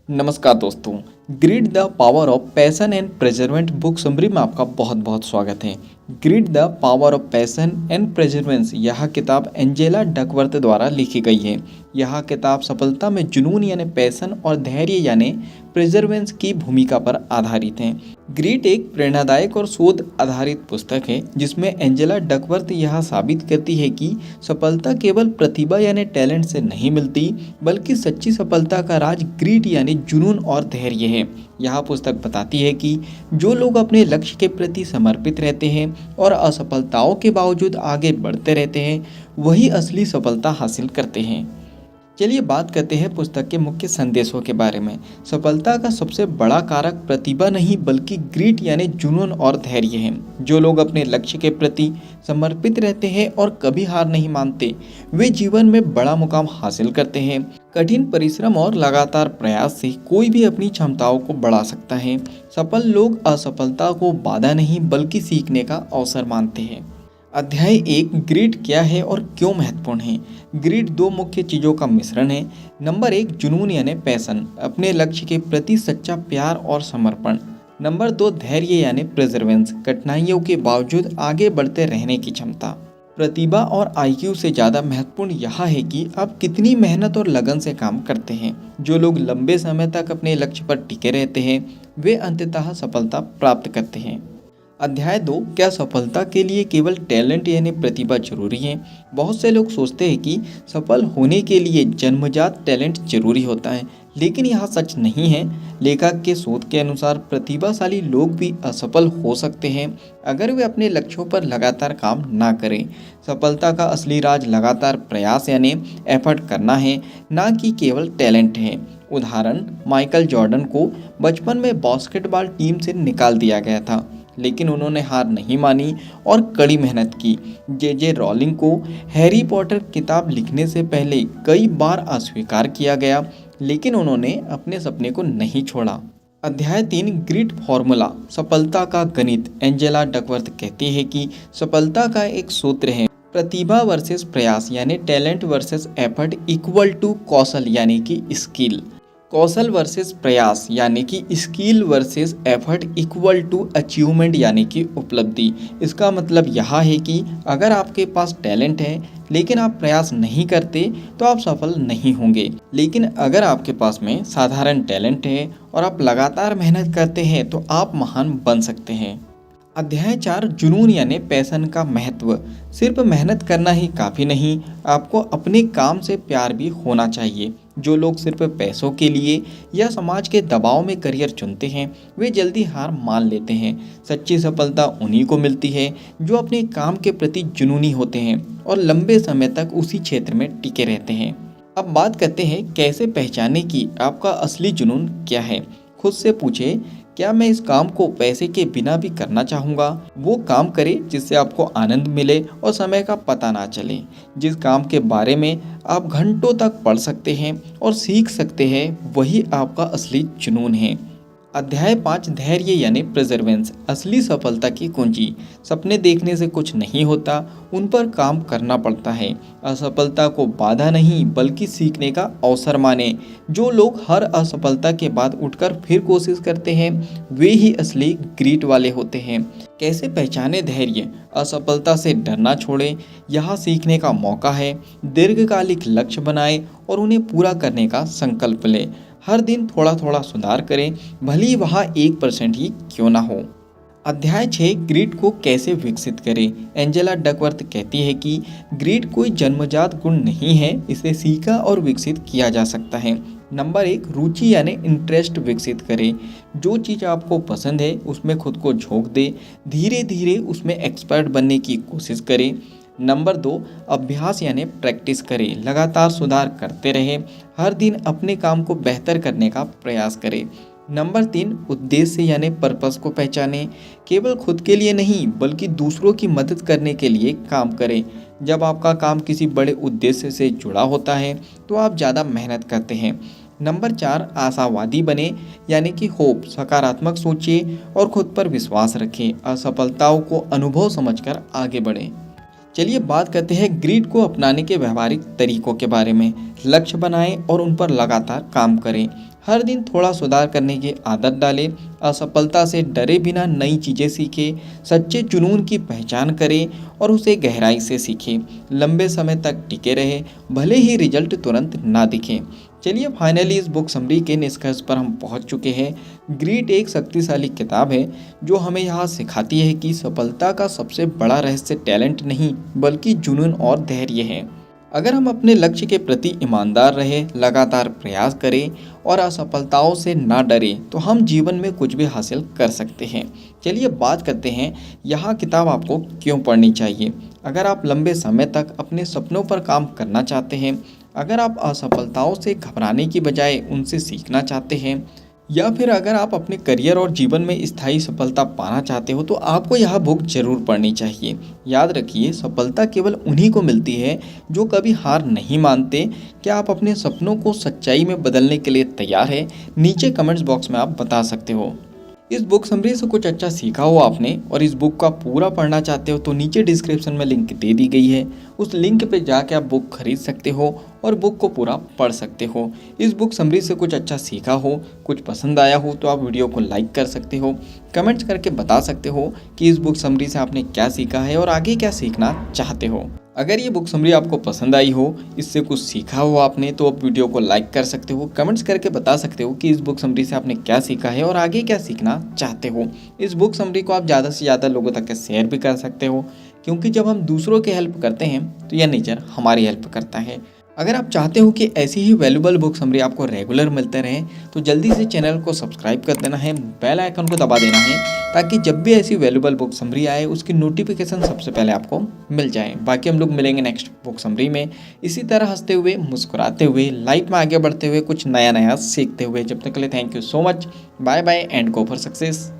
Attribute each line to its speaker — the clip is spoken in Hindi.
Speaker 1: नमस्कार दोस्तों। Grit the power of passion and perseverance book summary में आपका बहुत बहुत स्वागत है। Grit the power of passion and perseverance यह किताब एंजेला डकवर्थ द्वारा लिखी गई है। यह किताब सफलता में जुनून यानी पैशन और धैर्य यानी प्रेजरवेंस की भूमिका पर आधारित है। ग्रिड एक प्रेरणादायक और शोध आधारित पुस्तक है जिसमें एंजेला डकवर्थ यह साबित करती है कि सफलता केवल प्रतिभा यानी टैलेंट से नहीं मिलती, बल्कि सच्ची सफलता का राज ग्रिड यानी जुनून और धैर्य है। यह पुस्तक बताती है कि जो लोग अपने लक्ष्य के प्रति समर्पित रहते हैं और असफलताओं के बावजूद आगे बढ़ते रहते हैं, वही असली सफलता हासिल करते हैं। चलिए बात करते हैं पुस्तक के मुख्य संदेशों के बारे में। सफलता का सबसे बड़ा कारक प्रतिभा नहीं बल्कि ग्रिट यानी जुनून और धैर्य है। जो लोग अपने लक्ष्य के प्रति समर्पित रहते हैं और कभी हार नहीं मानते, वे जीवन में बड़ा मुकाम हासिल करते हैं। कठिन परिश्रम और लगातार प्रयास से कोई भी अपनी क्षमताओं को बढ़ा सकता है। सफल लोग असफलता को बाधा नहीं बल्कि सीखने का अवसर मानते हैं। अध्याय 1 ग्रिड क्या है और क्यों महत्वपूर्ण है। ग्रिड दो मुख्य चीज़ों का मिश्रण है। नंबर 1 जुनून यानी पैशन, अपने लक्ष्य के प्रति सच्चा प्यार और समर्पण। नंबर 2 धैर्य यानी प्रेजरवेंस, कठिनाइयों के बावजूद आगे बढ़ते रहने की क्षमता। प्रतिभा और आईक्यू से ज़्यादा महत्वपूर्ण यह है कि आप कितनी मेहनत और लगन से काम करते हैं। जो लोग लंबे समय तक अपने लक्ष्य पर टिके रहते हैं, वे अंततः सफलता प्राप्त करते हैं। अध्याय 2 क्या सफलता के लिए केवल टैलेंट यानी प्रतिभा जरूरी है। बहुत से लोग सोचते हैं कि सफल होने के लिए जन्मजात टैलेंट जरूरी होता है, लेकिन यह सच नहीं है। लेखक के शोध के अनुसार प्रतिभाशाली लोग भी असफल हो सकते हैं अगर वे अपने लक्ष्यों पर लगातार काम ना करें। सफलता का असली राज लगातार प्रयास यानी एफर्ट करना है, ना कि केवल टैलेंट है। उदाहरण, माइकल जॉर्डन को बचपन में बास्केटबॉल टीम से निकाल दिया गया था, लेकिन उन्होंने हार नहीं मानी और कड़ी मेहनत की। जे रॉलिंग को हैरी पॉटर किताब लिखने से पहले कई बार अस्वीकार किया गया, लेकिन उन्होंने अपने सपने को नहीं छोड़ा। अध्याय 3 ग्रिट फॉर्मूला, सफलता का गणित। एंजेला डकवर्थ कहती है कि सफलता का एक सूत्र है, प्रतिभा वर्सेस प्रयास यानी talent versus effort equal to कौशल यानी कि स्किल। कौशल वर्सेस प्रयास यानी कि skill versus effort equal to achievement यानी कि उपलब्धि। इसका मतलब यह है कि अगर आपके पास टैलेंट है लेकिन आप प्रयास नहीं करते तो आप सफल नहीं होंगे, लेकिन अगर आपके पास में साधारण टैलेंट है और आप लगातार मेहनत करते हैं तो आप महान बन सकते हैं। अध्याय 4 जुनून यानी पैशन का महत्व। सिर्फ मेहनत करना ही काफ़ी नहीं, आपको अपने काम से प्यार भी होना चाहिए। जो लोग सिर्फ पैसों के लिए या समाज के दबाव में करियर चुनते हैं, वे जल्दी हार मान लेते हैं। सच्ची सफलता उन्हीं को मिलती है जो अपने काम के प्रति जुनूनी होते हैं और लंबे समय तक उसी क्षेत्र में टिके रहते हैं। अब बात करते हैं कैसे पहचाने कि आपका असली जुनून क्या है। खुद से पूछे, क्या मैं इस काम को पैसे के बिना भी करना चाहूँगा। वो काम करें जिससे आपको आनंद मिले और समय का पता ना चले। जिस काम के बारे में आप घंटों तक पढ़ सकते हैं और सीख सकते हैं, वही आपका असली जुनून है। अध्याय 5 धैर्य यानी प्रेजरवेंस, असली सफलता की कुंजी। सपने देखने से कुछ नहीं होता, उन पर काम करना पड़ता है। असफलता को बाधा नहीं बल्कि सीखने का अवसर माने। जो लोग हर असफलता के बाद उठकर फिर कोशिश करते हैं, वे ही असली ग्रिट वाले होते हैं। कैसे पहचाने धैर्य। असफलता से डरना छोड़ें, यह सीखने का मौका है। दीर्घकालिक लक्ष्य बनाएं और उन्हें पूरा करने का संकल्प लें। हर दिन थोड़ा थोड़ा सुधार करें, भले ही वहाँ 1% ही क्यों ना हो। अध्याय 6 ग्रिट को कैसे विकसित करें। एंजेला डकवर्थ कहती है कि ग्रिट कोई जन्मजात गुण नहीं है, इसे सीखा और विकसित किया जा सकता है। नंबर 1 रुचि यानी इंटरेस्ट विकसित करें। जो चीज़ आपको पसंद है उसमें खुद को झोंक दे, धीरे धीरे उसमें एक्सपर्ट बनने की कोशिश करें। नंबर 2 अभ्यास यानी प्रैक्टिस करें, लगातार सुधार करते रहें। हर दिन अपने काम को बेहतर करने का प्रयास करें। नंबर 3 उद्देश्य यानी पर्पस को पहचानें। केवल खुद के लिए नहीं बल्कि दूसरों की मदद करने के लिए काम करें। जब आपका काम किसी बड़े उद्देश्य से जुड़ा होता है तो आप ज़्यादा मेहनत करते हैं। नंबर 4 आशावादी बने यानी कि होप, सकारात्मक सोचिए और खुद पर विश्वास रखें। असफलताओं को अनुभव समझकर आगे बढ़ें। चलिए बात करते हैं ग्रिड को अपनाने के व्यवहारिक तरीकों के बारे में। लक्ष्य बनाएं और उन पर लगातार काम करें। हर दिन थोड़ा सुधार करने की आदत डालें, असफलता से डरे बिना नई चीज़ें सीखें, सच्चे जुनून की पहचान करें और उसे गहराई से सीखें। लंबे समय तक टिके रहें, भले ही रिजल्ट तुरंत ना दिखें। चलिए फाइनली इस बुक समरी के निष्कर्ष पर हम पहुंच चुके हैं। ग्रीड एक शक्तिशाली किताब है जो हमें यहाँ सिखाती है कि सफलता का सबसे बड़ा रहस्य टैलेंट नहीं बल्कि जुनून और धैर्य है। अगर हम अपने लक्ष्य के प्रति ईमानदार रहें, लगातार प्रयास करें और असफलताओं से ना डरें तो हम जीवन में कुछ भी हासिल कर सकते हैं। चलिए बात करते हैं यह किताब आपको क्यों पढ़नी चाहिए। अगर आप लंबे समय तक अपने सपनों पर काम करना चाहते हैं, अगर आप असफलताओं से घबराने की बजाय उनसे सीखना चाहते हैं, या फिर अगर आप अपने करियर और जीवन में स्थायी सफलता पाना चाहते हो तो आपको यह बुक जरूर पढ़नी चाहिए। याद रखिए, सफलता केवल उन्हीं को मिलती है जो कभी हार नहीं मानते। क्या आप अपने सपनों को सच्चाई में बदलने के लिए तैयार हैं? नीचे कमेंट्स बॉक्स में आप बता सकते हो। इस बुक समरी से कुछ अच्छा सीखा हो आपने और इस बुक का पूरा पढ़ना चाहते हो तो नीचे डिस्क्रिप्शन में लिंक दे दी गई है। उस लिंक पे जाके आप बुक खरीद सकते हो और बुक को पूरा पढ़ सकते हो। इस बुक समरी से कुछ अच्छा सीखा हो, कुछ पसंद आया हो तो आप वीडियो को लाइक कर सकते हो, कमेंट्स करके बता सकते हो कि इस बुक समरी से आपने क्या सीखा है और आगे क्या सीखना चाहते हो। अगर ये बुक समरी आपको पसंद आई हो, इससे कुछ सीखा हो आपने, तो आप वीडियो को लाइक कर सकते हो, कमेंट्स करके बता सकते हो कि इस बुक समरी से आपने क्या सीखा है और आगे क्या सीखना चाहते हो। इस बुक समरी को आप ज़्यादा से ज़्यादा लोगों तक शेयर भी कर सकते हो, क्योंकि जब हम दूसरों की हेल्प करते हैं तो यह नेचर हमारी हेल्प करता है। अगर आप चाहते हो कि ऐसी ही वैल्यूबल बुक समरी आपको रेगुलर मिलते रहें तो जल्दी से चैनल को सब्सक्राइब कर देना है, बेल आइकन को दबा देना है ताकि जब भी ऐसी वैल्यूबल बुक समरी आए उसकी नोटिफिकेशन सबसे पहले आपको मिल जाए। बाकी हम लोग मिलेंगे नेक्स्ट बुक समरी में इसी तरह हंसते हुए, मुस्कुराते हुए, लाइफ में आगे बढ़ते हुए, कुछ नया नया सीखते हुए। जब तक के लिए thank you so much, bye bye and go for success.